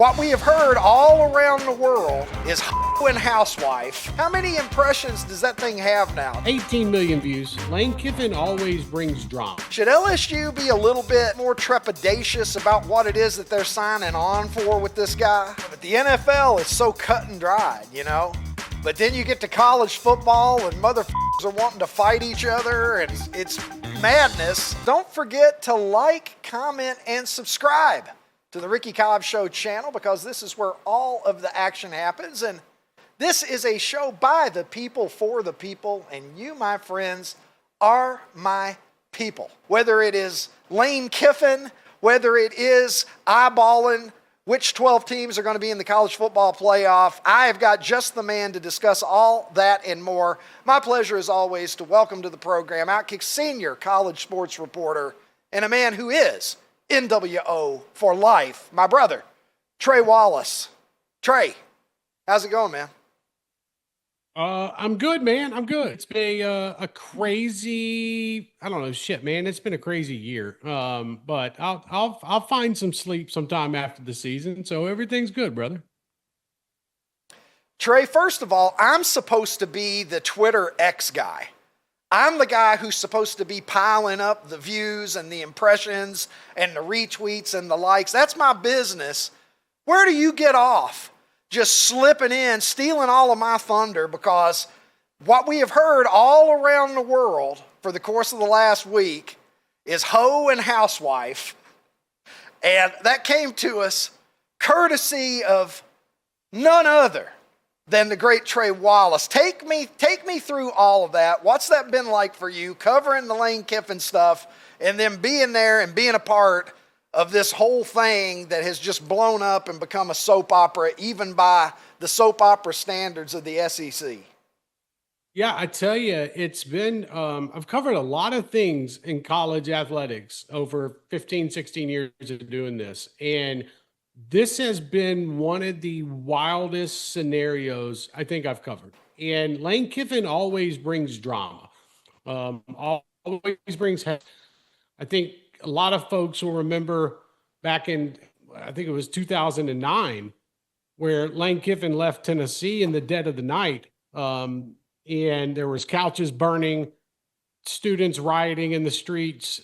What we have heard all around the world is and housewife. How many impressions does that thing have now? 18 million views. Lane Kiffin always brings drama. Should LSU be a little bit more trepidatious about what it is that they're signing on for with this guy? But the NFL is so cut and dried, you know? But then you get to college football and motherfuckers are wanting to fight each other and it's madness. Don't forget to like, comment, and subscribe to the Ricky Cobb Show channel, because this is where all of the action happens. And this is a show by the people, for the people, and you, my friends, are my people. Whether it is Lane Kiffin, whether it is eyeballing which 12 teams are going to be in the college football playoff, I have got just the man to discuss all that and more. My pleasure, as always, to welcome to the program Outkick senior college sports reporter and a man who is NWO for life, my brother, Trey Wallace. Trey, how's it going, man? I'm good, man. I'm good. It's been a crazy, I don't know, shit, man. It's been a crazy year. But I'll find some sleep sometime after the season. So everything's good, brother. Trey, first of all, I'm supposed to be the Twitter X guy. I'm the guy who's supposed to be piling up the views and the impressions and the retweets and the likes. That's my business. Where do you get off just slipping in, stealing all of my thunder? Because what we have heard all around the world for the course of the last week is hoe and housewife. And that came to us courtesy of none other than the great Trey Wallace. Take me through all of that. What's that been like for you, covering the Lane Kiffin stuff and then being there and being a part of this whole thing that has just blown up and become a soap opera, even by the soap opera standards of the SEC? Yeah, I tell you, it's been, I've covered a lot of things in college athletics over 15, 16 years of doing this. And this has been one of the wildest scenarios I think I've covered. And Lane Kiffin always brings drama. Always brings. I think a lot of folks will remember back in, I think it was 2009, where Lane Kiffin left Tennessee in the dead of the night. And there was couches burning, students rioting in the streets.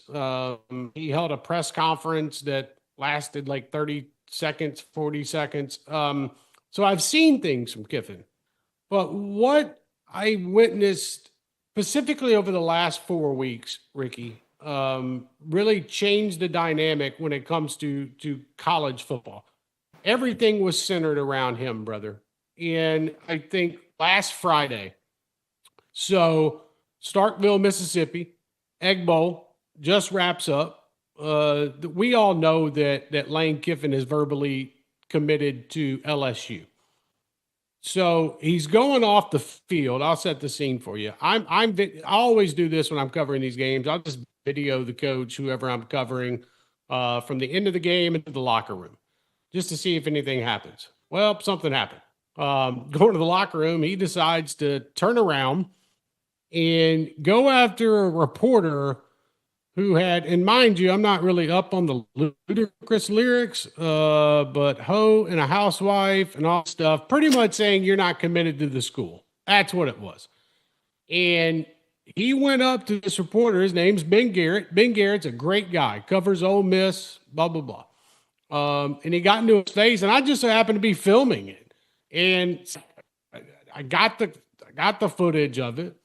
He held a press conference that lasted like 30 seconds, 40 seconds. So I've seen things from Kiffin, but what I witnessed specifically over the last 4 weeks, Ricky, really changed the dynamic when it comes to college football. Everything was centered around him, brother. And I think last Friday, so Starkville, Mississippi, Egg Bowl just wraps up. We all know that Lane Kiffin is verbally committed to LSU. So he's going off the field. I'll set the scene for you. I always do this when I'm covering these games. I'll just video the coach, whoever I'm covering, from the end of the game into the locker room, just to see if anything happens. Well, something happened. Going to the locker room, he decides to turn around and go after a reporter who had, and mind you, I'm not really up on the ludicrous lyrics, but hoe and a housewife and all stuff, pretty much saying you're not committed to the school. That's what it was. And he went up to this reporter. His name's Ben Garrett. Ben Garrett's a great guy, covers Ole Miss, blah, blah, blah. And he got into his face, and I just so happened to be filming it. And I got the footage of it.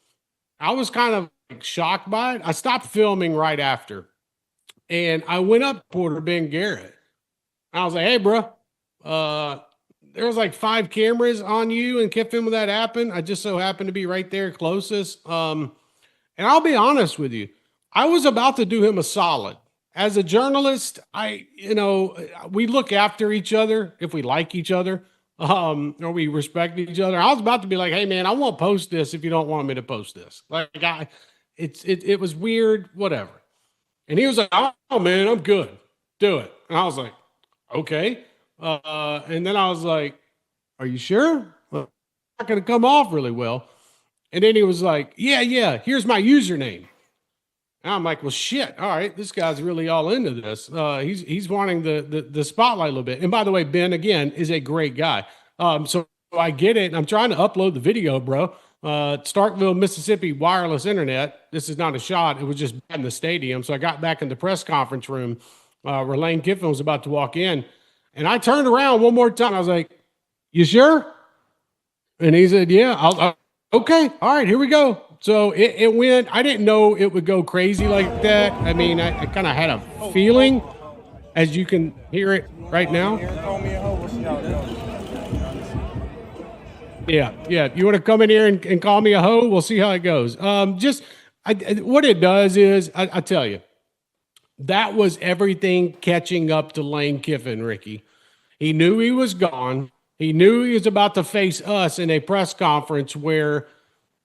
I was kind of shocked by it. I stopped filming right after, and I went up to Porter Ben Garrett. I was like, "Hey, bro, there was like 5 cameras on you and Kiffin when that happened. I just so happened to be right there closest." And I'll be honest with you, I was about to do him a solid. As a journalist, we look after each other if we like each other, or we respect each other. I was about to be like, "Hey, man, I won't post this if you don't want me to post this." It was weird, whatever. And he was like, "Oh man, I'm good. Do it." And I was like, "Okay." And then I was like, "Are you sure? Well, not going to come off really well." And then he was like, yeah, here's my username. And I'm like, well, shit. All right, this guy's really all into this. He's wanting the spotlight a little bit. And by the way, Ben again is a great guy. So I get it. And I'm trying to upload the video, bro. Starkville, Mississippi, wireless internet. This is not a shot. It was just in the stadium. So I got back in the press conference room where Lane Kiffin was about to walk in, and I turned around one more time. I was like, "You sure?" And he said, "Yeah." Okay, all right, here we go. So it went. I didn't know it would go crazy like that. I mean, I kind of had a feeling, as you can hear it right now. Yeah, yeah. You want to come in here and call me a hoe? We'll see how it goes. What it does is, I tell you, that was everything catching up to Lane Kiffin, Ricky. He knew he was gone. He knew he was about to face us in a press conference where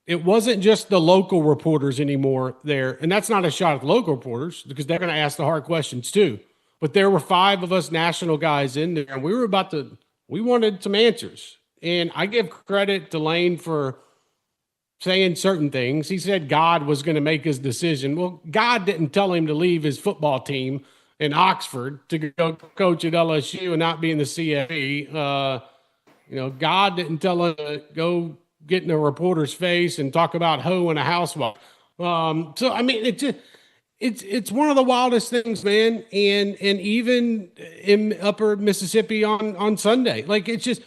it wasn't just the local reporters anymore there. And that's not a shot at the local reporters because they're going to ask the hard questions too. But there were 5 of us national guys in there, and we wanted some answers. And I give credit to Lane for saying certain things. He said God was going to make his decision. Well, God didn't tell him to leave his football team in Oxford to go coach at LSU and not be in the CFP. God didn't tell him to go get in a reporter's face and talk about hoe and a housewife. So I mean, it's one of the wildest things, man. And even in Upper Mississippi on Sunday, like it's just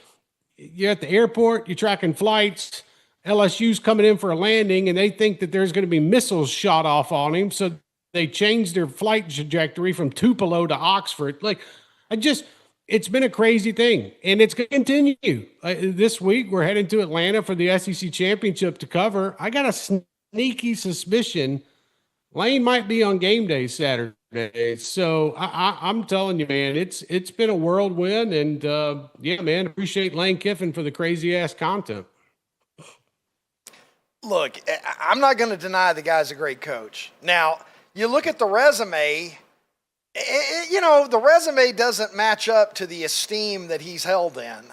you're at the airport, you're tracking flights. LSU's coming in for a landing, and they think that there's going to be missiles shot off on him, so they changed their flight trajectory from Tupelo to Oxford. Like, it's been a crazy thing, and it's going to continue. This week, we're heading to Atlanta for the SEC championship to cover. I got a sneaky suspicion Lane might be on game day Saturday. So I'm telling you, man, it's been a whirlwind, and yeah, man, appreciate Lane Kiffin for the crazy ass content. Look, I'm not going to deny the guy's a great coach. Now, you look at the resume, the resume doesn't match up to the esteem that he's held in,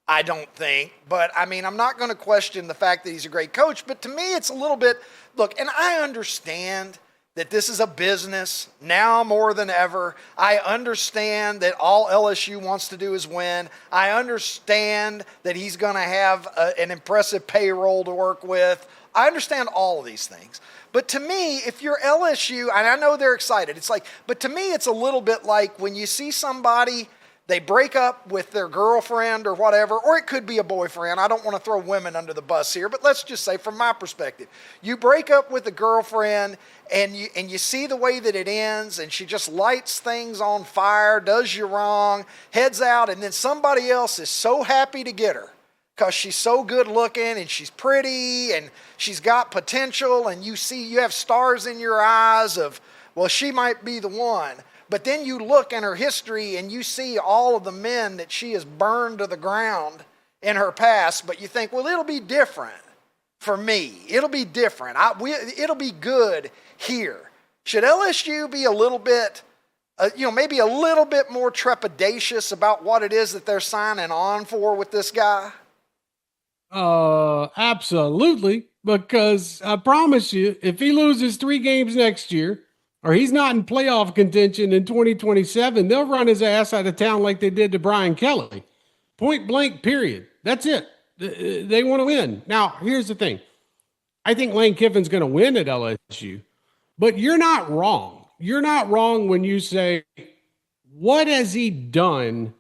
I don't think. But, I mean, I'm not going to question the fact that he's a great coach. But to me, it's a little bit, look, and I understand that this is a business now more than ever. I understand that all LSU wants to do is win. I understand that he's going to have an impressive payroll to work with. I understand all of these things. But to me, if you're LSU, and I know they're excited, but to me, it's a little bit like when you see somebody, they break up with their girlfriend or whatever, or it could be a boyfriend. I don't want to throw women under the bus here, but let's just say from my perspective, you break up with a girlfriend and you see the way that it ends, and she just lights things on fire, does you wrong, heads out, and then somebody else is so happy to get her because she's so good looking and she's pretty and she's got potential, and you have stars in your eyes of, well, she might be the one. But then you look in her history and you see all of the men that she has burned to the ground in her past, but you think, well, it'll be different for me. It'll be different. It'll be good here. Should LSU be a little bit, maybe a little bit more trepidatious about what it is that they're signing on for with this guy? Absolutely. Because I promise you, if he loses 3 games next year, or he's not in playoff contention in 2027, they'll run his ass out of town like they did to Brian Kelly. Point blank, period. That's it. They want to win. Now, here's the thing. I think Lane Kiffin's going to win at LSU, but you're not wrong. You're not wrong when you say, what has he done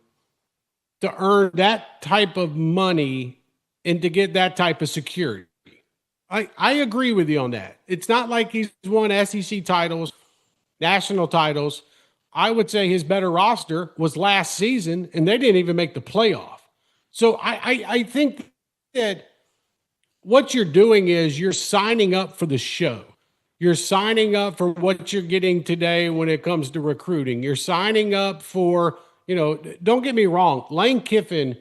to earn that type of money and to get that type of security? I agree with you on that. It's not like he's won SEC titles, national titles. I would say his better roster was last season, and they didn't even make the playoff. So I think that what you're doing is you're signing up for the show. You're signing up for what you're getting today when it comes to recruiting. You're signing up for, don't get me wrong, Lane Kiffin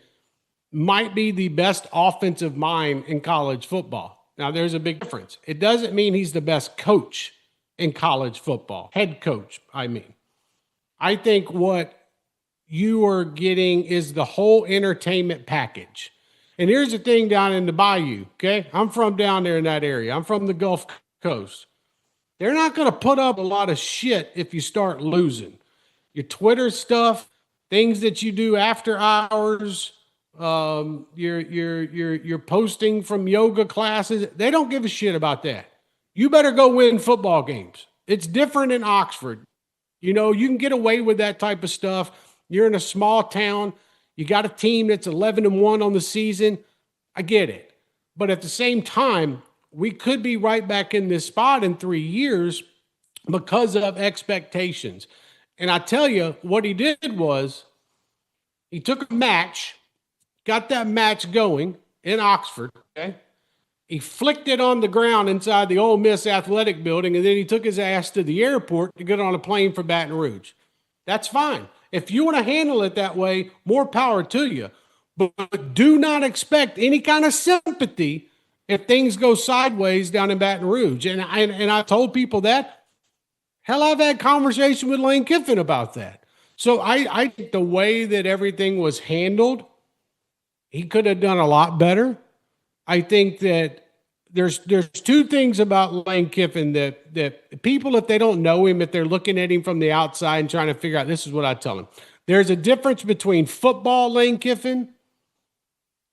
might be the best offensive mind in college football. Now, there's a big difference. It doesn't mean he's the best coach in college football. Head coach, I mean. I think what you are getting is the whole entertainment package. And here's the thing down in the bayou, okay? I'm from down there in that area. I'm from the Gulf Coast. They're not going to put up a lot of shit if you start losing. Your Twitter stuff, things that you do after hours, you're posting from yoga classes. They don't give a shit about that. You better go win football games. It's different in Oxford. You know, you can get away with that type of stuff. You're in a small town. You got a team that's 11-1 on the season. I get it. But at the same time, we could be right back in this spot in 3 years because of expectations. And I tell you, what he did was he took a match, got that match going in Oxford, okay? He flicked it on the ground inside the Ole Miss athletic building, and then he took his ass to the airport to get on a plane for Baton Rouge. That's fine. If you want to handle it that way, more power to you. But do not expect any kind of sympathy if things go sideways down in Baton Rouge. And I told people that. Hell, I've had conversation with Lane Kiffin about that. So I think the way that everything was handled, he could have done a lot better. I think that there's two things about Lane Kiffin that people, if they don't know him, if they're looking at him from the outside and trying to figure out, this is what I tell them. There's a difference between football Lane Kiffin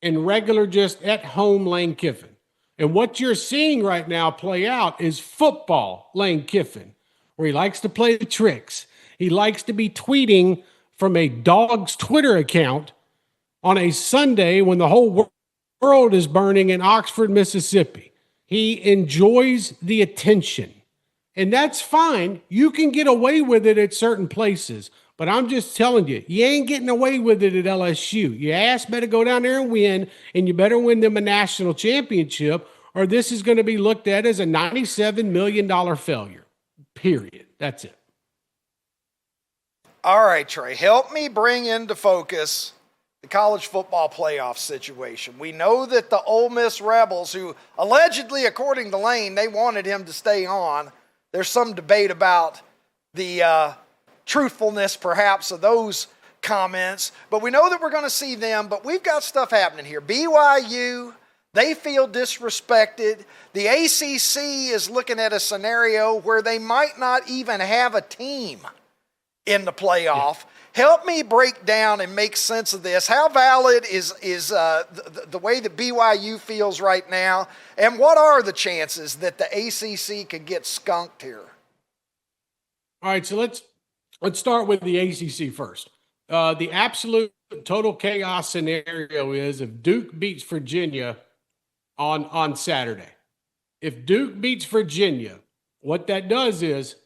and regular just at home Lane Kiffin. And what you're seeing right now play out is football Lane Kiffin, where he likes to play the tricks. He likes to be tweeting from a dog's Twitter account on a Sunday when the whole world is burning in Oxford, Mississippi. He enjoys the attention. And that's fine. You can get away with it at certain places. But I'm just telling you, you ain't getting away with it at LSU. Your ass better go down there and win, and you better win them a national championship, or this is going to be looked at as a $97 million failure. Period. That's it. All right, Trey, help me bring into focus the college football playoff situation. We know that the Ole Miss Rebels, who allegedly, according to Lane, they wanted him to stay on. There's some debate about the truthfulness, perhaps, of those comments. But we know that we're going to see them. But we've got stuff happening here. BYU, they feel disrespected. The ACC is looking at a scenario where they might not even have a team in the playoff. Yeah. Help me break down and make sense of this. How valid is the way that BYU feels right now? And what are the chances that the ACC could get skunked here? All right, so let's start with the ACC first. The absolute total chaos scenario is if Duke beats Virginia on Saturday. If Duke beats Virginia, what that does is,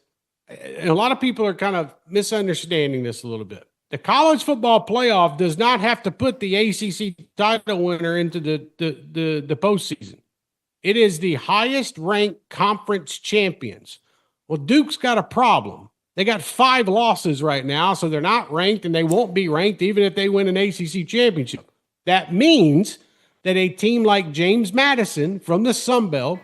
and a lot of people are kind of misunderstanding this a little bit. The college football playoff does not have to put the ACC title winner into the postseason. It is the highest ranked conference champions. Well, Duke's got a problem. They got 5 losses right now, so they're not ranked, and they won't be ranked even if they win an ACC championship. That means that a team like James Madison from the Sun Belt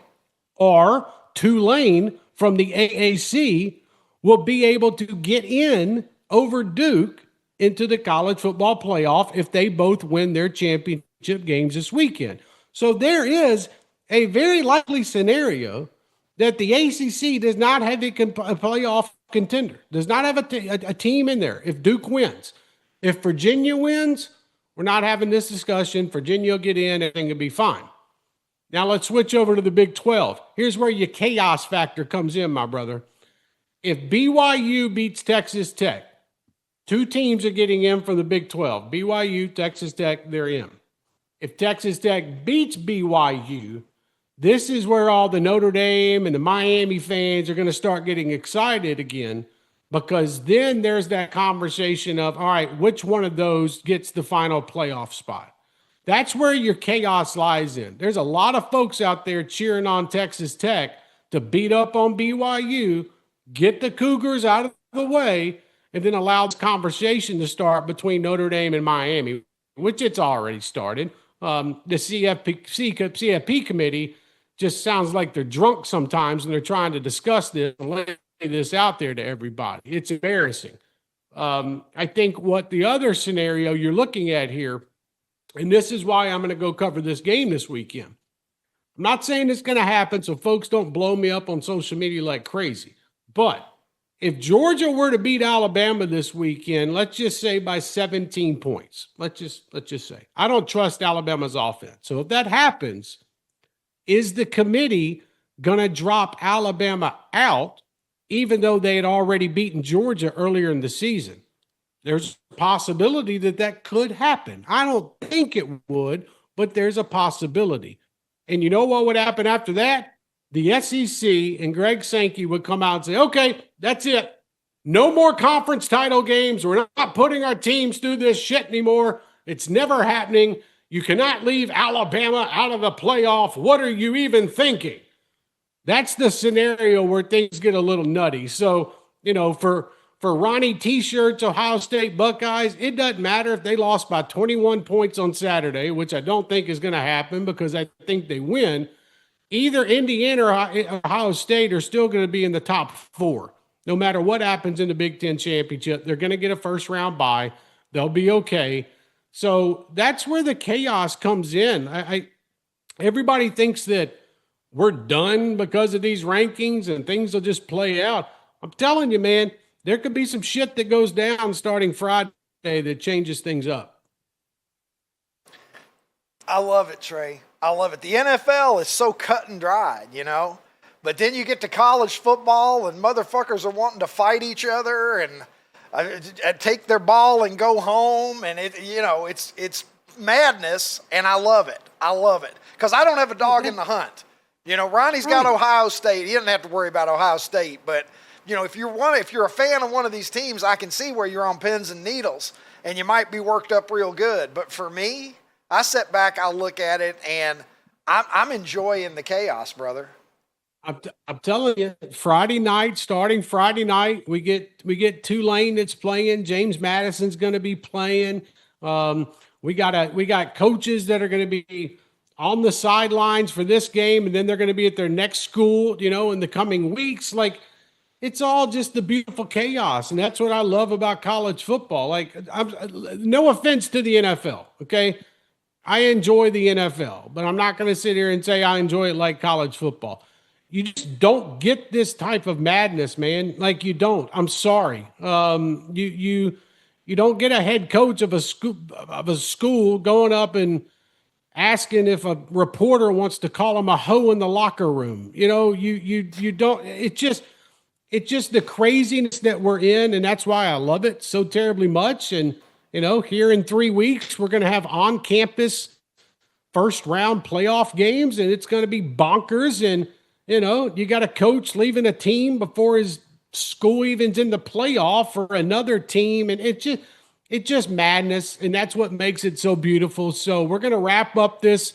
or Tulane from the AAC will be able to get in over Duke into the college football playoff if they both win their championship games this weekend. So there is a very likely scenario that the ACC does not have a playoff contender, does not have a team in there if Duke wins. If Virginia wins, we're not having this discussion. Virginia will get in, everything will be fine. Now let's switch over to the Big 12. Here's where your chaos factor comes in, my brother. If BYU beats Texas Tech, 2 teams are getting in from the Big 12. BYU, Texas Tech, they're in. If Texas Tech beats BYU, this is where all the Notre Dame and the Miami fans are going to start getting excited again, because then there's that conversation of, all right, which one of those gets the final playoff spot? That's where your chaos lies in. There's a lot of folks out there cheering on Texas Tech to beat up on BYU, get the Cougars out of the way, and then allow this conversation to start between Notre Dame and Miami, which it's already started. The CFP committee just sounds like they're drunk sometimes, and they're trying to discuss this and lay this out there to everybody. It's embarrassing. I think what the other scenario you're looking at here, and this is why I'm going to go cover this game this weekend. I'm not saying it's going to happen, so folks don't blow me up on social media like crazy. But if Georgia were to beat Alabama this weekend, let's just say by 17 points, let's just say, I don't trust Alabama's offense. So if that happens, is the committee going to drop Alabama out, even though they had already beaten Georgia earlier in the season? There's a possibility that that could happen. I don't think it would, but there's a possibility. And you know what would happen after that? The SEC and Greg Sankey would come out and say, okay, that's it. No more conference title games. We're not putting our teams through this shit anymore. It's never happening. You cannot leave Alabama out of the playoff. What are you even thinking? That's the scenario where things get a little nutty. So, for Ronnie T-shirts, Ohio State Buckeyes, it doesn't matter if they lost by 21 points on Saturday, which I don't think is going to happen because I think they win. Either Indiana or Ohio State are still going to be in the top 4. No matter what happens in the Big Ten championship, they're going to get a first-round bye. They'll be okay. So that's where the chaos comes in. Everybody thinks that we're done because of these rankings and things will just play out. I'm telling you, man, there could be some shit that goes down starting Friday that changes things up. I love it, Trey. I love it. The NFL is so cut and dried, But then you get to college football and motherfuckers are wanting to fight each other and take their ball and go home. And, it's madness, and I love it. I love it. Because I don't have a dog in the hunt. Ronnie's got Ohio State. He doesn't have to worry about Ohio State. But, if you're a fan of one of these teams, I can see where you're on pins and needles. And you might be worked up real good. But for me, I sit back, I look at it, and I'm enjoying the chaos, brother. I'm telling you, starting Friday night, we get Tulane that's playing. James Madison's going to be playing. We got coaches that are going to be on the sidelines for this game, and then they're going to be at their next school, in the coming weeks. Like, it's all just the beautiful chaos, and that's what I love about college football. Like, no offense to the NFL, okay? I enjoy the NFL, but I'm not going to sit here and say I enjoy it like college football. You just don't get this type of madness, man. Like, you don't. I'm sorry. You don't get a head coach of a school going up and asking if a reporter wants to call him a hoe in the locker room. You don't. It's just the craziness that we're in, and that's why I love it so terribly much. And here in 3 weeks, we're going to have on-campus first-round playoff games, and it's going to be bonkers. And, you got a coach leaving a team before his school even's in the playoff for another team, and it's just madness, and that's what makes it so beautiful. So we're going to wrap up this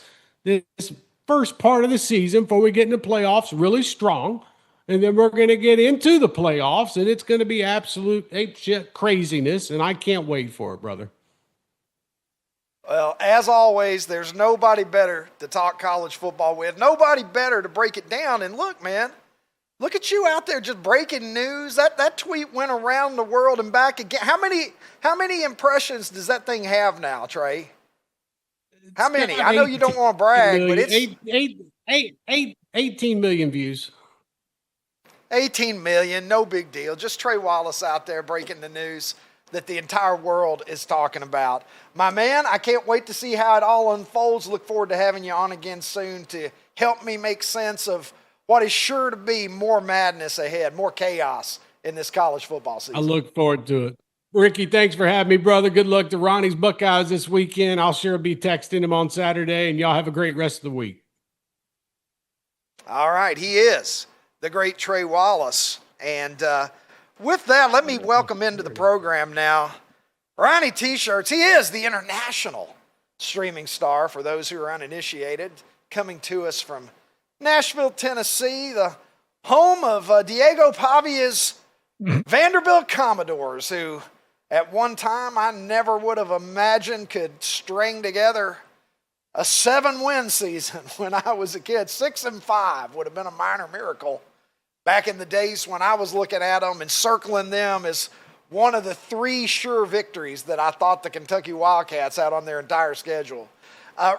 first part of the season before we get into playoffs really strong. And then we're going to get into the playoffs, and it's going to be absolute apeshit craziness, and I can't wait for it, brother. Well, as always, there's nobody better to talk college football with, nobody better to break it down. And look, man, look at you out there just breaking news. That tweet went around the world and back again. How many impressions does that thing have now, Trey? How many? I know you don't want to brag, but it's 18 million views. 18 million, no big deal. Just Trey Wallace out there breaking the news that the entire world is talking about. My man, I can't wait to see how it all unfolds. Look forward to having you on again soon to help me make sense of what is sure to be more madness ahead, more chaos in this college football season. I look forward to it. Ricky, thanks for having me, brother. Good luck to Ronnie's Buckeyes this weekend. I'll sure be texting him on Saturday, and y'all have a great rest of the week. All right, he is the great Trey Wallace. And with that, let me welcome into the program now Ronnie T-shirts. He is the international streaming star for those who are uninitiated, coming to us from Nashville, Tennessee, the home of Diego Pavia's Vanderbilt Commodores, who at one time I never would have imagined could string together a 7-win season when I was a kid. 6-5 would have been a minor miracle back in the days when I was looking at them and circling them as one of the 3 sure victories that I thought the Kentucky Wildcats had on their entire schedule.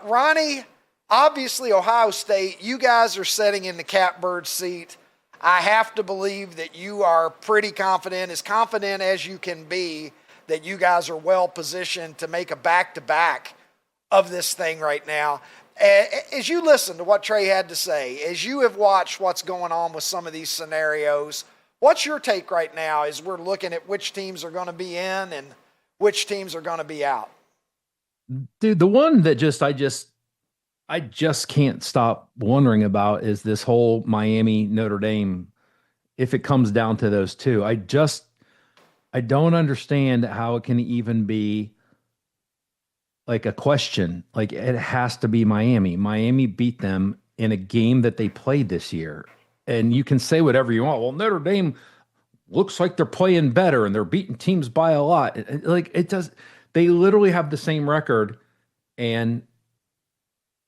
Ronnie, Obviously, Ohio State, you guys are sitting in the catbird seat. I have to believe that you are pretty confident as you can be, that you guys are well positioned to make a back-to-back of this thing right now. As you listen to what Trey had to say, as you have watched what's going on with some of these scenarios, what's your take right now as we're looking at which teams are going to be in and which teams are going to be out? Dude, the one that I just can't stop wondering about is this whole Miami Notre Dame. If it comes down to those two, I don't understand how it can even be like a question. Like, it has to be Miami. Miami beat them in a game that they played this year. And you can say whatever you want. Well, Notre Dame looks like they're playing better and they're beating teams by a lot. Like, it does. They literally have the same record, and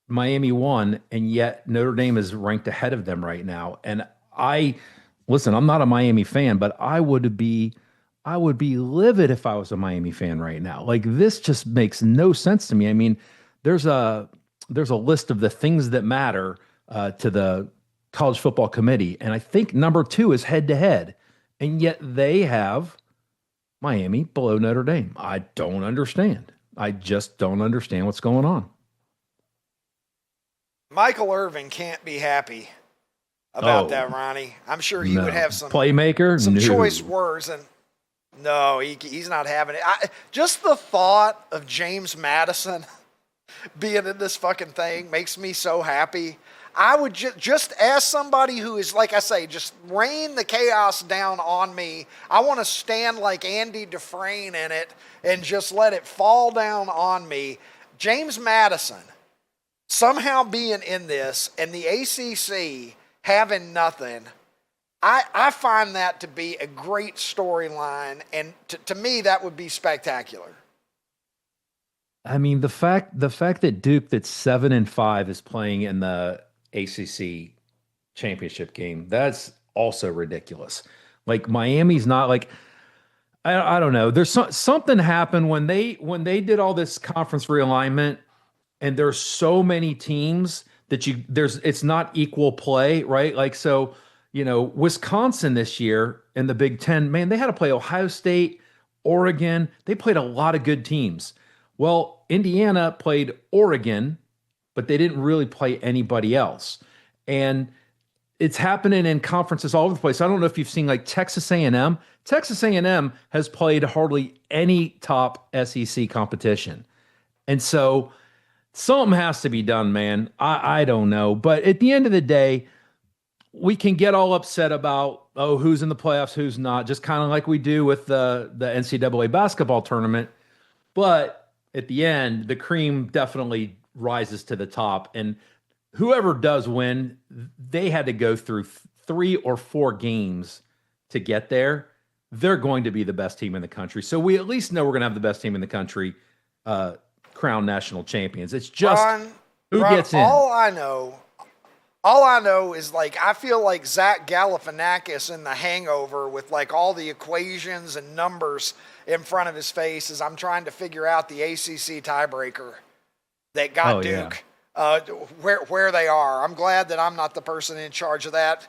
Miami won, and yet Notre Dame is ranked ahead of them right now. And listen, I'm not a Miami fan, but I would be livid if I was a Miami fan right now. Like, this just makes no sense to me. I mean, there's a list of the things that matter to the college football committee, and I think number 2 is head to head, and yet they have Miami below Notre Dame. I don't understand. I just don't understand what's going on. Michael Irvin can't be happy about that, Ronnie. I'm sure he would have some playmaker, some choice words, and no, he's not having it. Just the thought of James Madison being in this fucking thing makes me so happy. I would just as somebody who is, like I say, just rain the chaos down on me. I want to stand like Andy Dufresne in it and just let it fall down on me. James Madison somehow being in this and the ACC having nothing, I find that to be a great storyline, and to me that would be spectacular. I mean, the fact that Duke, that's 7-5, is playing in the ACC championship game, that's also ridiculous. Like, Miami's not like, I don't know. There's something happened when they did all this conference realignment, and there's so many teams that it's not equal play, right? Like, so, Wisconsin this year in the Big Ten, man, they had to play Ohio State, Oregon. They played a lot of good teams. Well, Indiana played Oregon, but they didn't really play anybody else. And it's happening in conferences all over the place. I don't know if you've seen like Texas A&M. Texas A&M has played hardly any top SEC competition. And so something has to be done, man. I don't know. But at the end of the day, we can get all upset about, who's in the playoffs, who's not, just kind of like we do with the NCAA basketball tournament. But at the end, the cream definitely rises to the top. And whoever does win, they had to go through 3 or 4 games to get there. They're going to be the best team in the country. So we at least know we're going to have the best team in the country, crown national champions. It's just who gets in. All I know is, like, I feel like Zach Galifianakis in The Hangover with, like, all the equations and numbers in front of his face as I'm trying to figure out the ACC tiebreaker that got Duke where they are. I'm glad that I'm not the person in charge of that.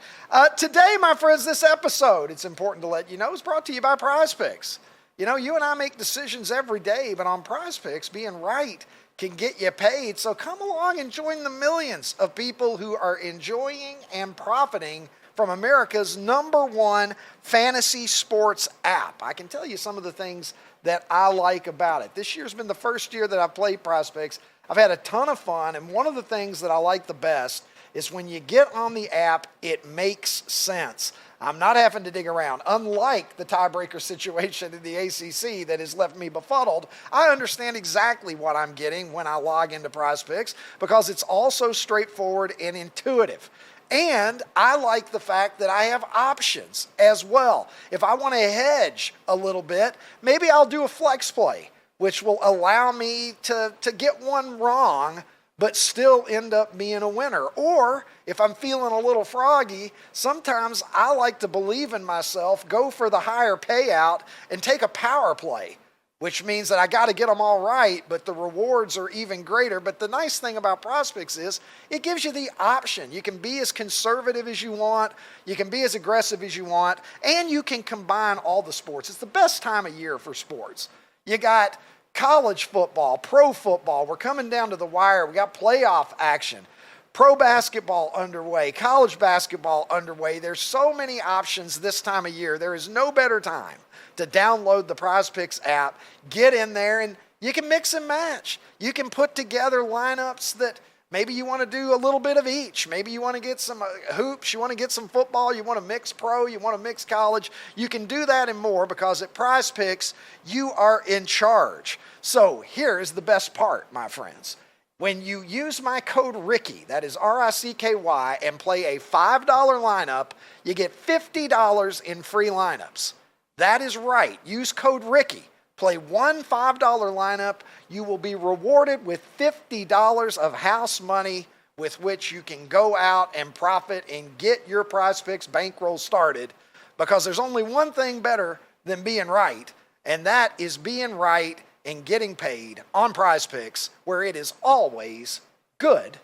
Today, my friends, this episode, it's important to let you know, is brought to you by Prize Picks. You and I make decisions every day, but on Prize Picks, being right can get you paid. So come along and join the millions of people who are enjoying and profiting from America's #1 fantasy sports app. I can tell you some of the things that I like about it. This year's been the first year that I've played Prize Picks. I've had a ton of fun, and one of the things that I like the best is when you get on the app, it makes sense. I'm not having to dig around. Unlike the tiebreaker situation in the ACC that has left me befuddled, I understand exactly what I'm getting when I log into Prize Picks because it's also straightforward and intuitive. And I like the fact that I have options as well. If I want to hedge a little bit, maybe I'll do a flex play, which will allow me to get one wrong but still end up being a winner. Or if I'm feeling a little froggy, sometimes I like to believe in myself, go for the higher payout, and take a power play which means that I got to get them all right, but the rewards are even greater. But the nice thing about prospects is it gives you the option. You can be as conservative as you want, you can be as aggressive as you want, and you can combine all the sports. It's the best time of year for sports. You got college football, pro football. We're coming down to the wire. We got playoff action. Pro basketball underway, college basketball underway. There's so many options this time of year. There is no better time to download the PrizePicks app, get in there, and you can mix and match. You can put together lineups that maybe you want to do a little bit of each. Maybe you want to get some hoops, you want to get some football, you want to mix pro, you want to mix college. You can do that and more because at PrizePicks, you are in charge. So here's the best part, my friends. When you use my code Ricky, that is RICKY, and play a $5 lineup, you get $50 in free lineups. That is right. Use code Ricky. Play one $5 lineup. You will be rewarded with $50 of house money with which you can go out and profit and get your PrizePicks bankroll started, because there's only one thing better than being right, and that is being right and getting paid on PrizePicks, where it is always good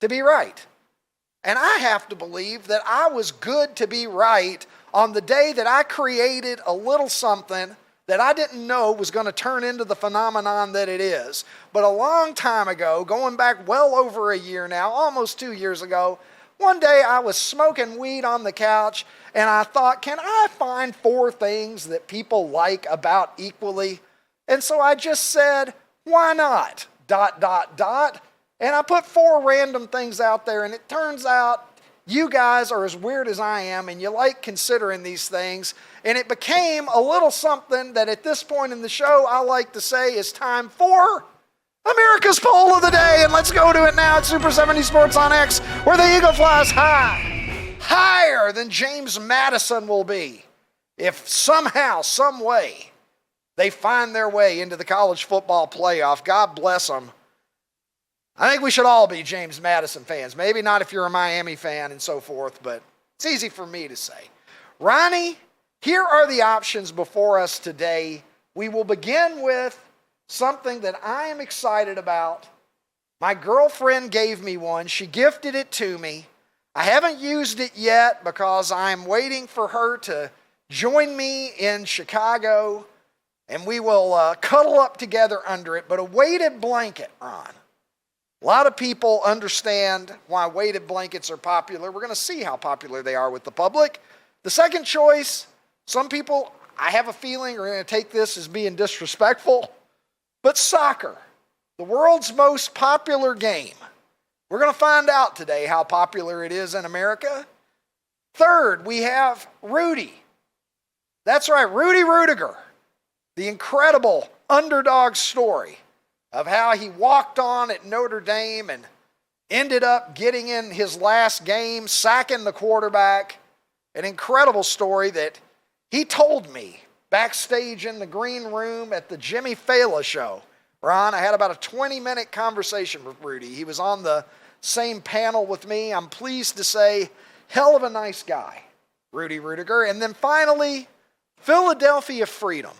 to be right. And I have to believe that I was good to be right on the day that I created a little something that I didn't know was going to turn into the phenomenon that it is. But a long time ago, going back well over a year now, almost 2 years ago, one day I was smoking weed on the couch and I thought, can I find 4 things that people like about equally? And so I just said, why not? ... And I put 4 random things out there, and it turns out you guys are as weird as I am, and you like considering these things. And it became a little something that at this point in the show, I like to say is time for America's Poll of the Day. And let's go to it now at Super 70 Sports on X, where the eagle flies high, higher than James Madison will be if somehow, some way, they find their way into the college football playoff. God bless them. I think we should all be James Madison fans. Maybe not if you're a Miami fan and so forth, but it's easy for me to say. Ronnie, here are the options before us today. We will begin with something that I am excited about. My girlfriend gave me one. She gifted it to me. I haven't used it yet because I'm waiting for her to join me in Chicago, and we will cuddle up together under it. But a weighted blanket, Ron. A lot of people understand why weighted blankets are popular. We're going to see how popular they are with the public. The second choice, some people, I have a feeling, are going to take this as being disrespectful, but soccer, the world's most popular game. We're going to find out today how popular it is in America. Third, we have Rudy. That's right, Rudy Rudiger. The incredible underdog story of how he walked on at Notre Dame and ended up getting in his last game, sacking the quarterback. An incredible story that he told me backstage in the green room at the Jimmy Fallon show. Ron, I had about a 20-minute conversation with Rudy. He was on the same panel with me. I'm pleased to say, hell of a nice guy, Rudy Rudiger. And then finally, Philadelphia Freedom,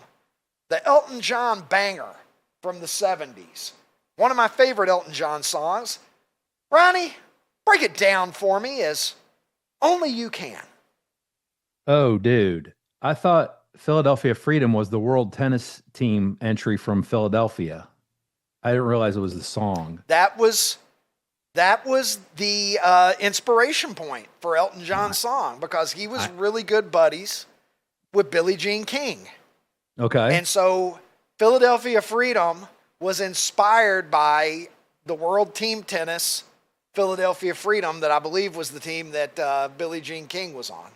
the Elton John banger from the 70s. One of my favorite Elton John songs. Ronnie, break it down for me as only you can. Oh, dude. I thought Philadelphia Freedom was the world tennis team entry from Philadelphia. I didn't realize it was the song. That was the inspiration point for Elton John's song, because he was really good buddies with Billie Jean King. Okay. And so Philadelphia Freedom was inspired by the world team tennis, Philadelphia Freedom, that I believe was the team that Billie Jean King was on.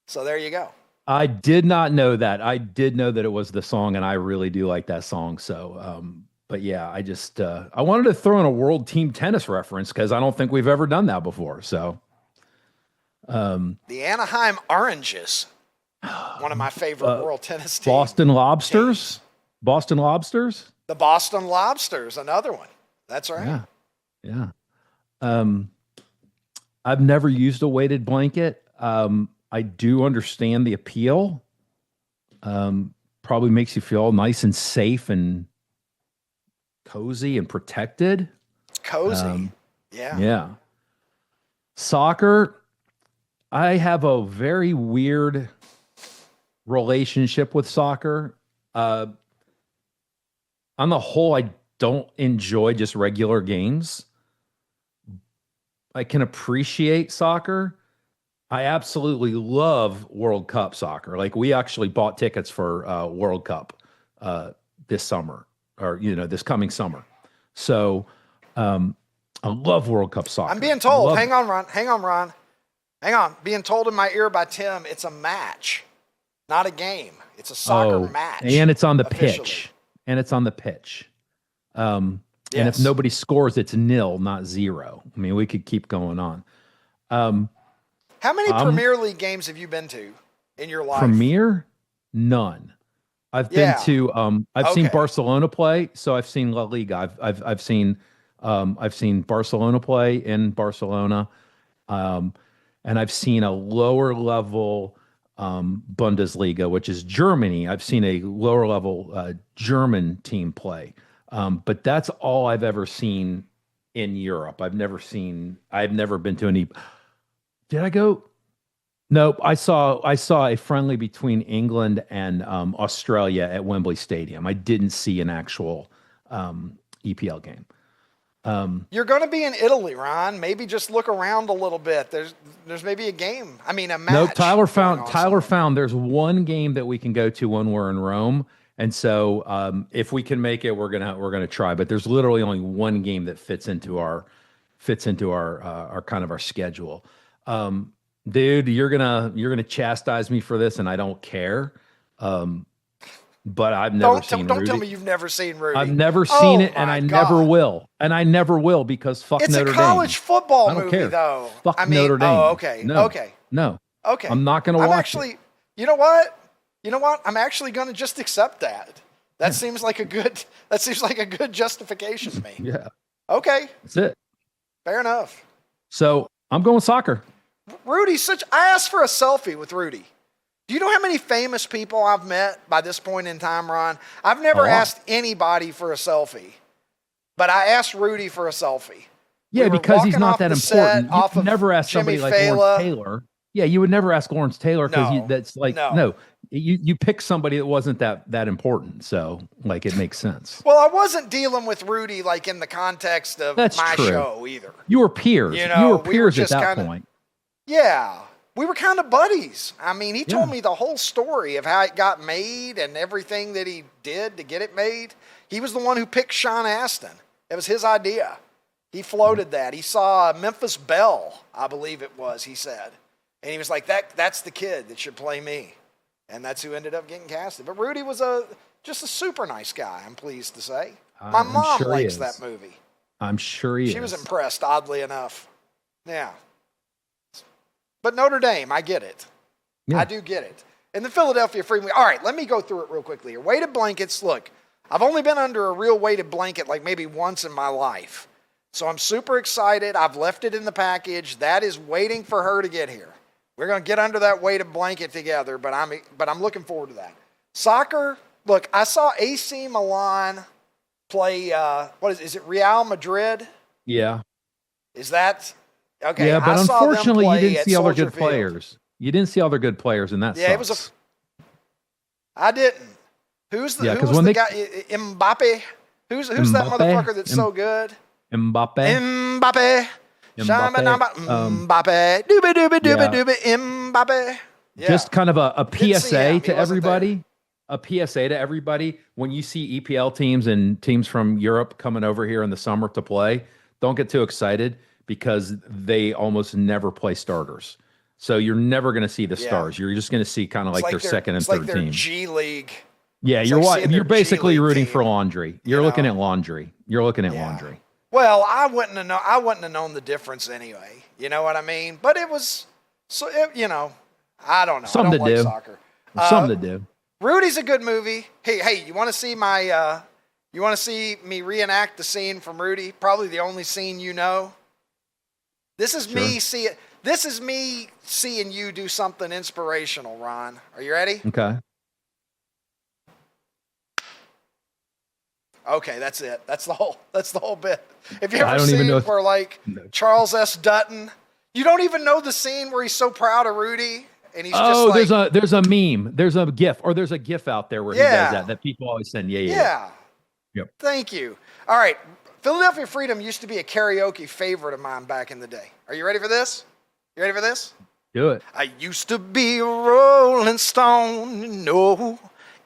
So there you go. I did not know that. I did know that it was the song, and I really do like that song. So, but yeah, I just, I wanted to throw in a world team tennis reference because I don't think we've ever done that before. So, the Anaheim Oranges, one of my favorite world tennis teams. Boston Lobsters. Boston Lobsters? The Boston Lobsters, another one. That's right. Yeah. I've never used a weighted blanket. I do understand the appeal. probably makes you feel nice and safe and cozy and protected. It's cozy. Yeah. Yeah. Soccer, I have a very weird relationship with soccer. On the whole, I don't enjoy just regular games. I can appreciate soccer. I absolutely love World Cup soccer. Like, we actually bought tickets for World Cup this summer, or this coming summer. So I love World Cup soccer. I'm being told. Hang on, Ron. Hang on. Being told in my ear by Tim, it's a match, not a game. It's a soccer match. And it's on the officially. pitch. And it's on the pitch. And Yes. if nobody scores, it's 0, not 0. I mean, we could keep going on. How many Premier League games have you been to in your life? Premier? None. I've been to I've seen Barcelona play, so I've seen La Liga. I've seen Barcelona play in Barcelona. And I've seen a lower level Bundesliga, which is Germany. I've seen a lower level German team play. But that's all I've ever seen in Europe. I've never been to any. Did I go? Nope. I saw a friendly between England and Australia at Wembley Stadium. I didn't see an actual EPL game. You're going to be in Italy, Ron. Maybe just look around a little bit. There's maybe a game. I mean, a match. Nope. Tyler found there's one game that we can go to when we're in Rome. And so if we can make it, we're gonna try. But there's literally only one game that fits into our kind of our schedule. Dude, you're gonna chastise me for this, and I don't care. But I've never seen Rudy. Don't tell me you've never seen Rudy. I've never seen it, and I never will. And I never will, because fuck Notre Dame. It's a college football movie, care. though. Fuck Notre Dame. Oh, okay. No. Okay. No. Okay. I'm not gonna watch it. You know what? I'm actually going to just accept that. That seems like a good justification to me. Yeah. Okay. That's it. Fair enough. So I'm going soccer. I asked for a selfie with Rudy. Do you know how many famous people I've met by this point in time, Ron? I've never asked anybody for a selfie, but I asked Rudy for a selfie. Yeah, because he's not that important. You would never ask somebody like Lawrence Taylor. Yeah, you would never ask Lawrence Taylor, because that's like, no. You pick somebody that wasn't that important, so like it makes sense. Well, I wasn't dealing with Rudy like in the context of my show either. You were peers. You were peers at that point. Yeah, we were kind of buddies. I mean, he told me the whole story of how it got made and everything that he did to get it made. He was the one who picked Sean Astin. It was his idea. He floated that. He saw Memphis Belle, I believe it was, he said. And he was like, that's the kid that should play me. And that's who ended up getting casted. But Rudy was just a super nice guy, I'm pleased to say. My mom likes that movie. I'm sure he is. She was impressed, oddly enough. Yeah. But Notre Dame, I get it. Yeah. I do get it. And the Philadelphia Freedom. All right, let me go through it real quickly here. Weighted blankets. Look, I've only been under a real weighted blanket like maybe once in my life. So I'm super excited. I've left it in the package. That is waiting for her to get here. We're going to get under that weighted blanket together, but I'm looking forward to that. Soccer, look, I saw AC Milan play, is it Real Madrid? Yeah. Is that, okay. Yeah, but unfortunately you didn't see all their good players. You didn't see all their good players, and that sucks. Yeah, it was I didn't. Who was the guy, Mbappe? Who's that motherfucker that's so good? Mbappe. Mbappe. Mbappe. Yeah. Just kind of a PSA to everybody. A PSA to everybody. When you see EPL teams and teams from Europe coming over here in the summer to play, don't get too excited, because they almost never play starters. So you're never going to see the stars. You're just going to see kind of like their second and third team. G League. Yeah, you're basically rooting for laundry. You're looking at laundry. You're looking at laundry. Well, I wouldn't have known the difference anyway. You know what I mean? But it was, I don't know. Something I don't to like do. Soccer. Something to do. Rudy's a good movie. Hey, you want to see you want to see me reenact the scene from Rudy? Probably the only scene you know. This is me seeing you do something inspirational, Ron. Are you ready? Okay. Okay, that's it. That's the whole bit. If you I ever don't even seen know where like Charles S. Dutton, you don't even know the scene where he's so proud of Rudy and he's just like, there's a meme, there's a GIF out there where he does that people always send. Yeah. Yep. Thank you. All right, Philadelphia Freedom used to be a karaoke favorite of mine back in the day. Are you ready for this? You ready for this? Do it. I used to be a rolling stone, you know.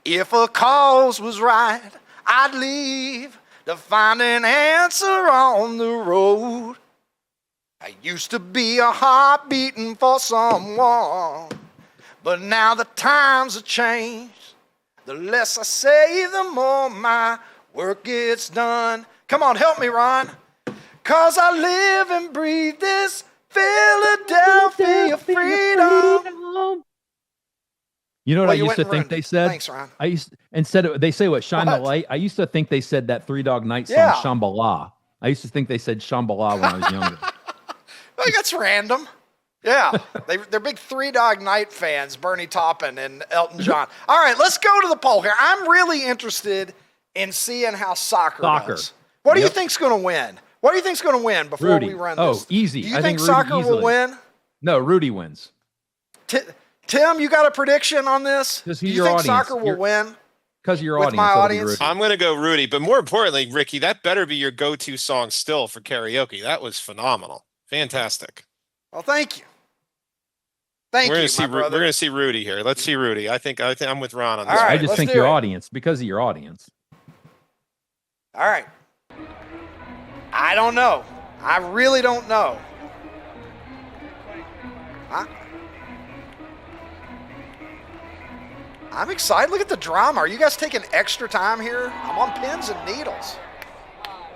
If a cause was right, I'd leave to find an answer on the road. I used to be a heart beating for someone, but now the times have changed. The less I say, the more my work gets done. Come on, help me, Ron. 'Cause I live and breathe this Philadelphia freedom. You know what I used to think they said? Thanks, Ron. They say what? Shine the light. I used to think they said that Three Dog Night song, Shambhala. I used to think they said Shambhala when I was younger. I think that's random. Yeah, they're big Three Dog Night fans, Bernie Taupin and Elton John. All right, let's go to the poll here. I'm really interested in seeing how soccer does. What do you think's going to win? What do you think's going to win before we run this? Oh, easy. Do you think soccer will win? No, Rudy wins. Tim, you got a prediction on this? Do you think soccer will win? Because of your with audience. My audience? I'm going to go Rudy, but more importantly, Ricky, that better be your go-to song still for karaoke. That was phenomenal. Fantastic. Well, thank you. Thank you, my brother. We're going to see Rudy here. Let's see Rudy. I think I'm with Ron on this. All right, I just think your audience, because of your audience. All right. I don't know. I really don't know. I'm excited. Look at the drama. Are you guys taking extra time here? I'm on pins and needles.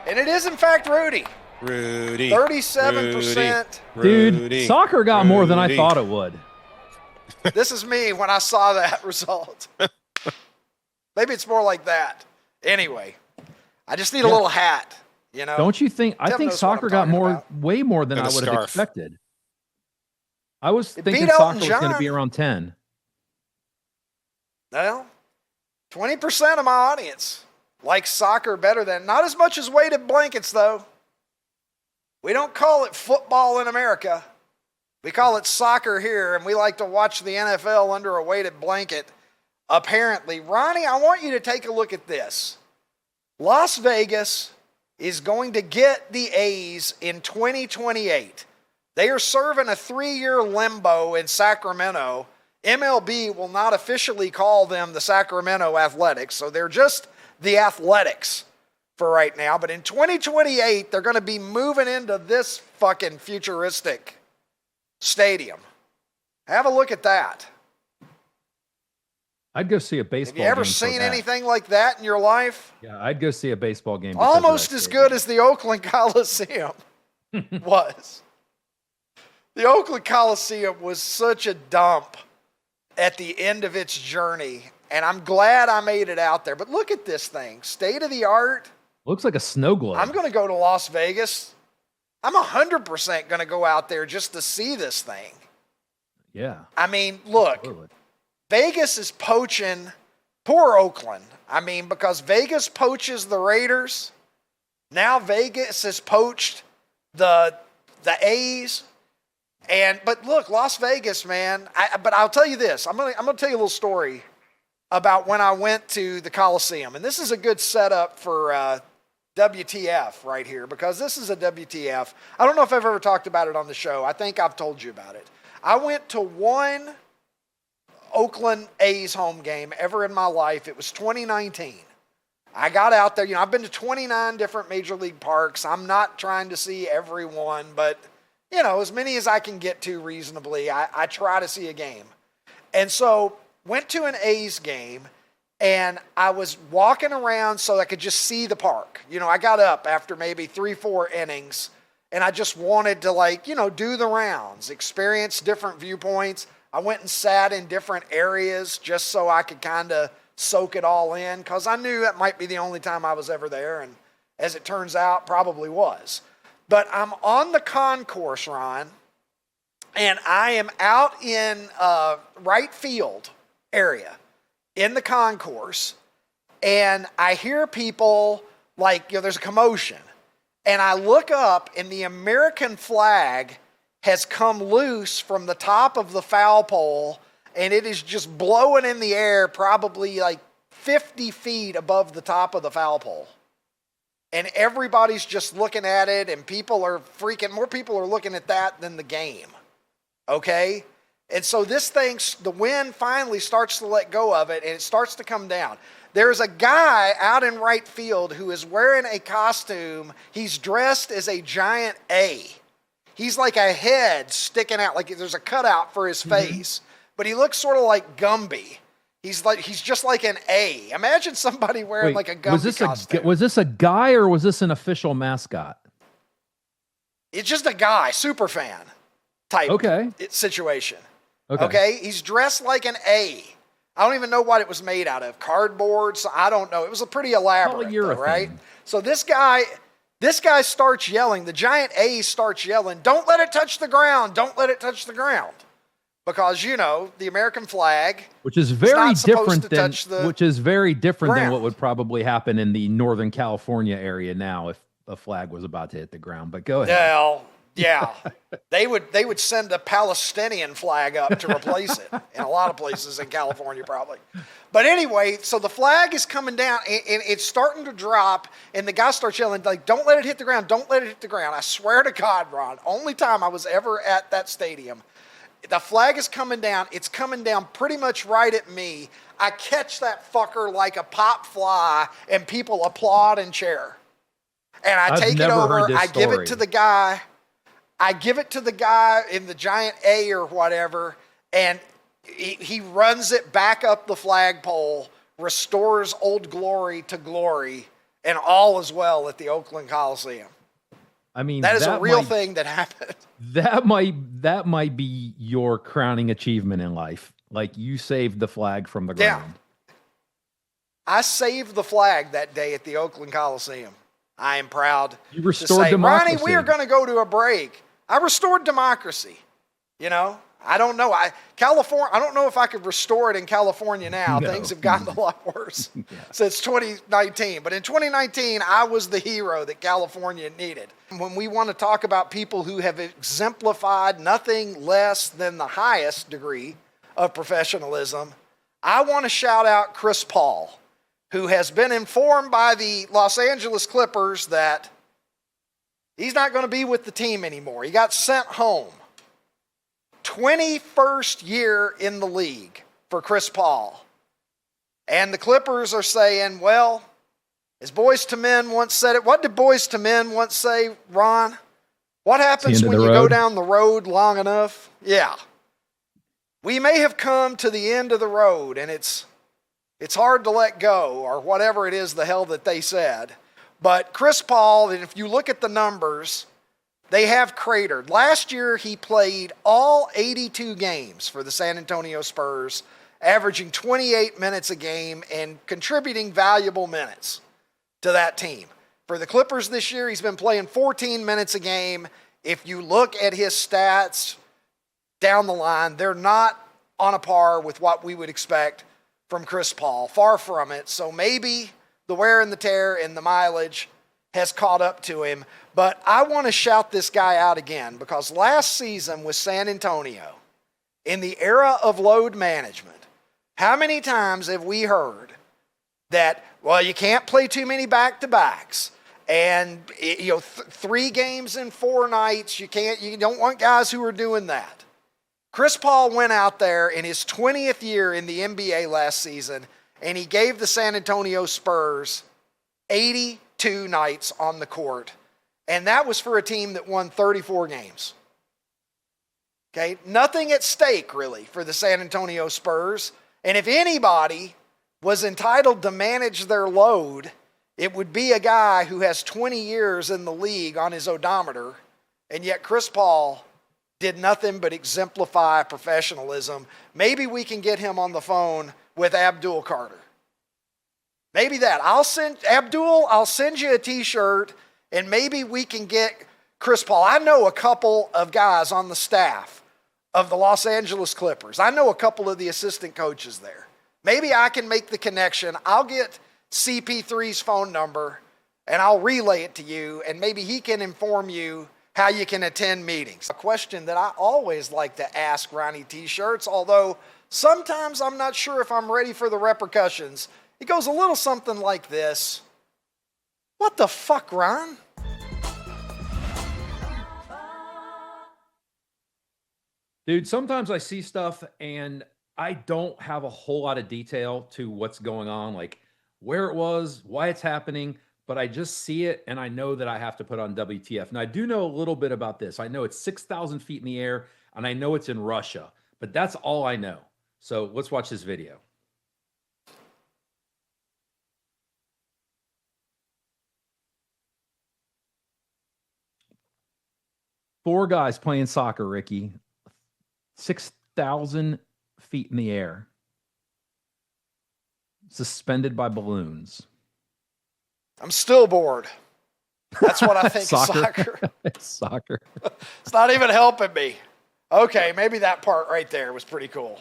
And it is, in fact, Rudy. Rudy. 37%. Dude, soccer got more than I thought it would. This is me when I saw that result. Maybe it's more like that. Anyway, I just need a little hat, you know. Don't you think? I think soccer got way more than I would have expected. I was thinking soccer was going to be around 10. Well, 20% of my audience likes soccer better than, not as much as weighted blankets, though. We don't call it football in America. We call it soccer here, and we like to watch the NFL under a weighted blanket, apparently. Ronnie, I want you to take a look at this. Las Vegas is going to get the A's in 2028. They are serving a 3-year limbo in Sacramento. MLB will not officially call them the Sacramento Athletics, so they're just the Athletics for right now. But in 2028, they're going to be moving into this fucking futuristic stadium. Have a look at that. I'd go see a baseball game. Have you ever seen anything like that in your life? Yeah, I'd go see a baseball game. Almost as good as the Oakland Coliseum was. The Oakland Coliseum was such a dump at the end of its journey, and I'm glad I made it out there. But look at this thing. State of the art. Looks like a snow globe. I'm going to go to Las Vegas. I'm 100% going to go out there just to see this thing. Yeah. I mean, look, Vegas is poaching poor Oakland. I mean, because Vegas poaches the Raiders. Now Vegas has poached the A's. But look, Las Vegas, man. But I'll tell you this. I'm gonna tell you a little story about when I went to the Coliseum, and this is a good setup for WTF right here, because this is a WTF. I don't know if I've ever talked about it on the show. I think I've told you about it. I went to one Oakland A's home game ever in my life. It was 2019. I got out there. You know, I've been to 29 different major league parks. I'm not trying to see every one, but you know, as many as I can get to reasonably, I try to see a game. And so went to an A's game, and I was walking around so I could just see the park. You know, I got up after maybe 3-4 innings, and I just wanted to, like, you know, do the rounds, experience different viewpoints. I went and sat in different areas just so I could kind of soak it all in, because I knew that might be the only time I was ever there, and as it turns out, probably was. But I'm on the concourse, Ron, and I am out in right field area in the concourse, and I hear people like, there's a commotion. And I look up, and the American flag has come loose from the top of the foul pole, and it is just blowing in the air probably like 50 feet above the top of the foul pole. And everybody's just looking at it, and people are freaking. More people are looking at that than the game. Okay? And so this thing, the wind finally starts to let go of it, and it starts to come down. There's a guy out in right field who is wearing a costume. He's dressed as a giant A. He's like a head sticking out, like there's a cutout for his face. But he looks sort of like Gumby. He's just like an A. Imagine somebody wearing like a Gumby costume. Was this a guy or was this an official mascot? It's just a guy, super fan type situation. Okay. He's dressed like an A. I don't even know what it was made out of. Cardboard. So I don't know. It was a pretty elaborate, though, right? So this guy starts yelling. The giant A starts yelling, "Don't let it touch the ground. Don't let it touch the ground." Because, the American flag, which is very different than ground. What would probably happen in the Northern California area now if a flag was about to hit the ground. But go ahead. Well, yeah. They would send a Palestinian flag up to replace it in a lot of places in California probably. But anyway, so the flag is coming down and it's starting to drop, and the guy starts yelling, like, "Don't let it hit the ground. Don't let it hit the ground." I swear to God, Ron, only time I was ever at that stadium. The flag is coming down. It's coming down pretty much right at me. I catch that fucker like a pop fly, and people applaud and cheer. And I take it over. I give it to the guy. I give it to the guy in the giant A or whatever, and he runs it back up the flagpole, restores Old Glory to glory, and all is well at the Oakland Coliseum. I mean, that is a real thing that happened. That might be your crowning achievement in life. Like, you saved the flag from the ground. Yeah. I saved the flag that day at the Oakland Coliseum. I am proud you restored to say, democracy. Ronnie, we are going to go to a break. I restored democracy. I don't know. I don't know if I could restore it in California now. No. Things have gotten a lot worse since 2019. But in 2019, I was the hero that California needed. When we want to talk about people who have exemplified nothing less than the highest degree of professionalism, I want to shout out Chris Paul, who has been informed by the Los Angeles Clippers that he's not going to be with the team anymore. He got sent home. 21st year in the league for Chris Paul. And the Clippers are saying, well, as Boyz II Men once said it, what did Boyz II Men once say, Ron? What happens when you go down the road long enough? Yeah. We may have come to the end of the road, and it's hard to let go, or whatever it is the hell that they said. But Chris Paul, and if you look at the numbers, they have cratered. Last year, he played all 82 games for the San Antonio Spurs, averaging 28 minutes a game and contributing valuable minutes to that team. For the Clippers this year, he's been playing 14 minutes a game. If you look at his stats down the line, they're not on a par with what we would expect from Chris Paul. Far from it. So maybe the wear and the tear and the mileage has caught up to him. But I want to shout this guy out again, because last season with San Antonio, in the era of load management, how many times have we heard that, well, you can't play too many back-to-backs, and 3 games in 4 nights, you don't want guys who are doing that. Chris Paul went out there in his 20th year in the NBA last season, and he gave the San Antonio Spurs 82 nights on the court. And that was for a team that won 34 games. Okay, nothing at stake really for the San Antonio Spurs. And if anybody was entitled to manage their load, it would be a guy who has 20 years in the league on his odometer. And yet Chris Paul did nothing but exemplify professionalism. Maybe we can get him on the phone with Abdul Carter. Maybe that. I'll send you a t-shirt, and maybe we can get Chris Paul. I know a couple of guys on the staff of the Los Angeles Clippers. I know a couple of the assistant coaches there. Maybe I can make the connection. I'll get CP3's phone number, and I'll relay it to you, and maybe he can inform you how you can attend meetings. A question that I always like to ask Ronnie T-shirts, although sometimes I'm not sure if I'm ready for the repercussions. It goes a little something like this. What the fuck, Ron? Dude, sometimes I see stuff and I don't have a whole lot of detail to what's going on, like where it was, why it's happening, but I just see it and I know that I have to put on WTF. Now, I do know a little bit about this. I know it's 6,000 feet in the air and I know it's in Russia, but that's all I know. So let's watch this video. Four guys playing soccer, Ricky. 6,000 feet in the air. Suspended by balloons. I'm still bored. That's what I think Soccer. of soccer. Soccer. It's not even helping me. Okay, maybe that part right there was pretty cool.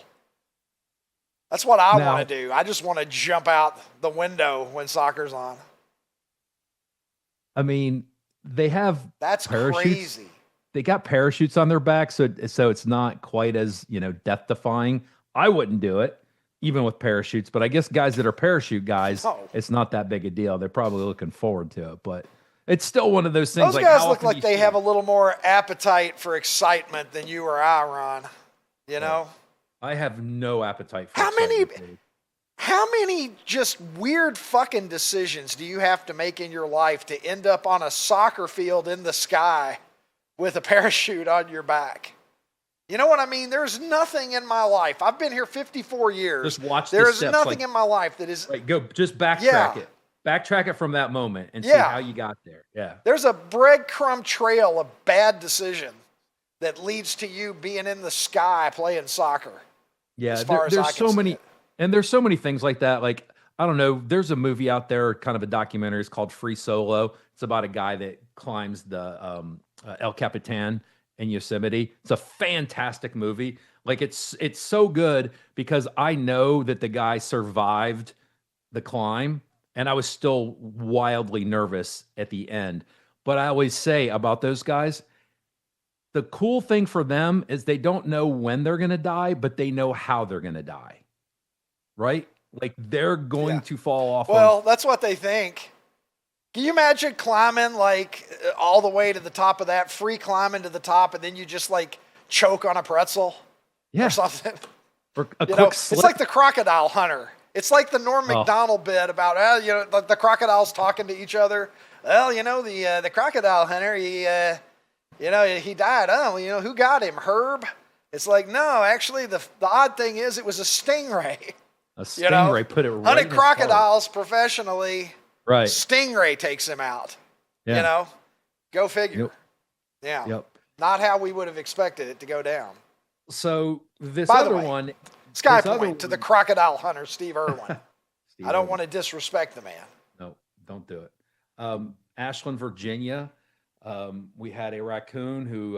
That's what I want to do. I just want to jump out the window when soccer's on. I mean, they have That's parachutes. crazy. They got parachutes on their back, so it's not quite as, death defying. I wouldn't do it, even with parachutes. But I guess guys that are parachute guys, it's not that big a deal. They're probably looking forward to it. But it's still one of those things. Those guys look like they have a little more appetite for excitement than you or I, Ron. You know? I have no appetite for How many just weird fucking decisions do you have to make in your life to end up on a soccer field in the sky with a parachute on your back? You know what I mean? There's nothing in my life. I've been here 54 years. Just watch There the is steps, nothing in my life that is... Go, just backtrack it. Backtrack it from that moment and see how you got there. Yeah. There's a breadcrumb trail of bad decision that leads to you being in the sky playing soccer. Yeah, there's so many, and there's so many things like that. Like, I don't know, there's a movie out there, kind of a documentary. It's called Free Solo. It's about a guy that climbs the El Capitan in Yosemite. It's a fantastic movie. Like, it's so good because I know that the guy survived the climb, and I was still wildly nervous at the end. But I always say about those guys, the cool thing for them is they don't know when they're going to die, but they know how they're going to die. Right? Like, they're going to fall off. Well, that's what they think. Can you imagine climbing like all the way to the top of that, free climbing to the top, and then you just like choke on a pretzel or something? Or a quick slip. It's like the crocodile hunter. It's like the Norm Macdonald bit about, the crocodiles talking to each other. Well, the crocodile hunter, he died. Oh, who got him? Herb? It's like, no, actually, the odd thing is it was a stingray. A stingray put it right hunted crocodiles professionally. Right. Stingray takes him out. Yeah. Go figure. Yep. Yeah. Yep. Not how we would have expected it to go down. So this By the other way, one. Sky point to the crocodile hunter, Steve Irwin. I don't want to disrespect the man. No, don't do it. Ashland, Virginia. We had a raccoon who,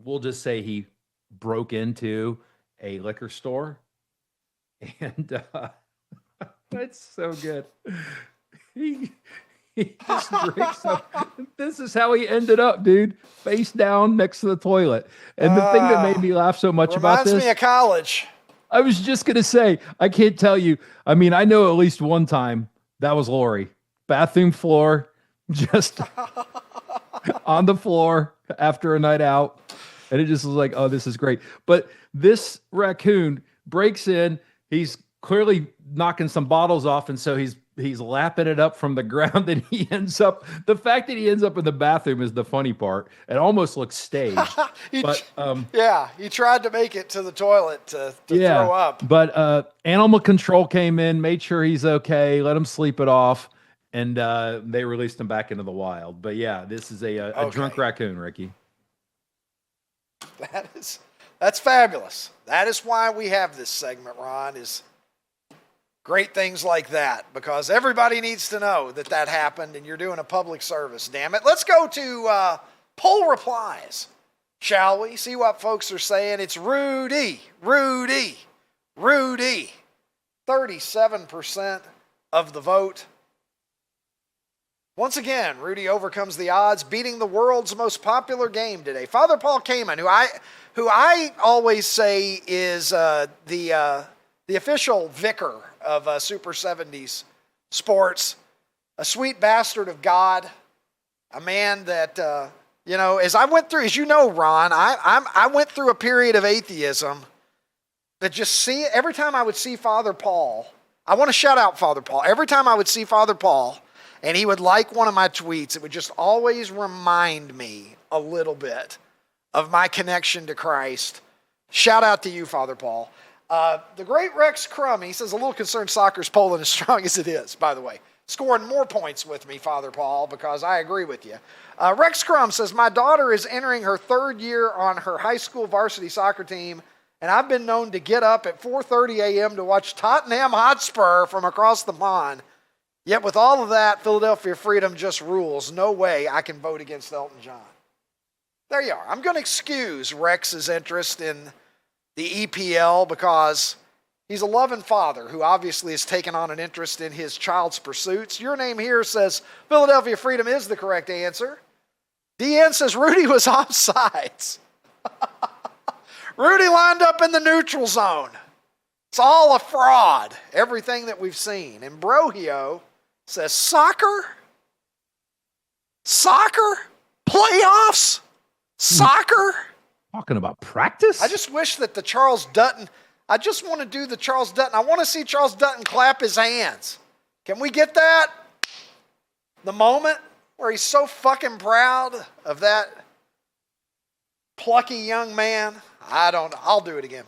we'll just say he broke into a liquor store. And that's so good. He just drinks up. This is how he ended up, dude. Face down next to the toilet. And the thing that made me laugh so much about this. Reminds me of college. I was just going to say, I can't tell you. I mean, I know at least one time that was Lori. Bathroom floor, just on the floor after a night out. And it just was like, oh, this is great. But this raccoon breaks in. He's clearly knocking some bottles off. And so he's lapping it up from the ground, and the fact that he ends up in the bathroom is the funny part. It almost looks staged. He tried to make it to the toilet to throw up. But animal control came in, made sure he's okay, let him sleep it off, and they released him back into the wild. But yeah, this is a drunk raccoon, Ricky. That's fabulous. That is why we have this segment, Ron, is great things like that, because everybody needs to know that happened and you're doing a public service, damn it. Let's go to poll replies, shall we? See what folks are saying. It's Rudy. 37% of the vote. Once again, Rudy overcomes the odds, beating the world's most popular game today. Father Paul Kamen, who I always say is the official vicar of Super 70s sports, a sweet bastard of God, a man that, as I went through, as you know, Ron, I went through a period of atheism that every time I would see Father Paul, I want to shout out Father Paul. Every time I would see Father Paul and he would like one of my tweets, it would just always remind me a little bit of my connection to Christ. Shout out to you, Father Paul. The great Rex Crum, he says, a little concerned soccer's polling as strong as it is, by the way. Scoring more points with me, Father Paul, because I agree with you. Rex Crum says, my daughter is entering her 3rd year on her high school varsity soccer team, and I've been known to get up at 4:30 a.m. to watch Tottenham Hotspur from across the pond. Yet with all of that, Philadelphia Freedom just rules. No way I can vote against Elton John. There you are. I'm going to excuse Rex's interest in the EPL because he's a loving father who obviously has taken on an interest in his child's pursuits. Your name here says Philadelphia Freedom is the correct answer. DN says Rudy was offsides. Rudy lined up in the neutral zone. It's all a fraud, everything that we've seen. And Brohio says soccer? Soccer? Playoffs? Soccer? Talking about practice? I just wish that the Charles Dutton, I just want to do the Charles Dutton. I want to see Charles Dutton clap his hands. Can we get that? The moment where he's so fucking proud of that plucky young man. I'll do it again.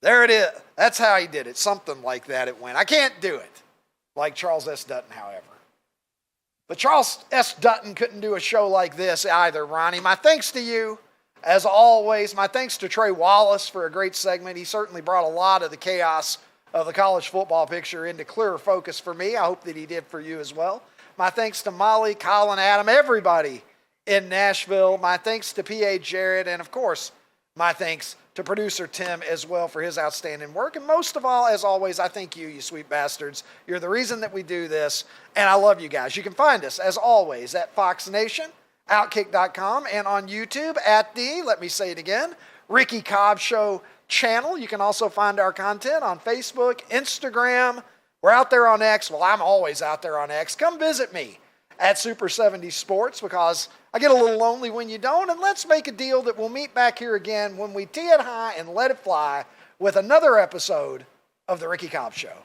There it is. That's how he did it. Something like that it went. I can't do it like Charles S. Dutton, however. But Charles S. Dutton couldn't do a show like this either, Ronnie. My thanks to you, as always. My thanks to Trey Wallace for a great segment. He certainly brought a lot of the chaos of the college football picture into clearer focus for me. I hope that he did for you as well. My thanks to Molly, Colin, Adam, everybody in Nashville. My thanks to P.A. Jarrett, and of course, my thanks to producer Tim as well for his outstanding work. And most of all, as always, I thank you, you sweet bastards. You're the reason that we do this, and I love you guys. You can find us, as always, at Fox Nation, Outkick.com, and on YouTube at let me say it again, Ricky Cobb Show channel. You can also find our content on Facebook, Instagram. We're out there on X. Well, I'm always out there on X. Come visit me at Super 70 Sports because I get a little lonely when you don't. And let's make a deal that we'll meet back here again when we tee it high and let it fly with another episode of The Ricky Cobb Show.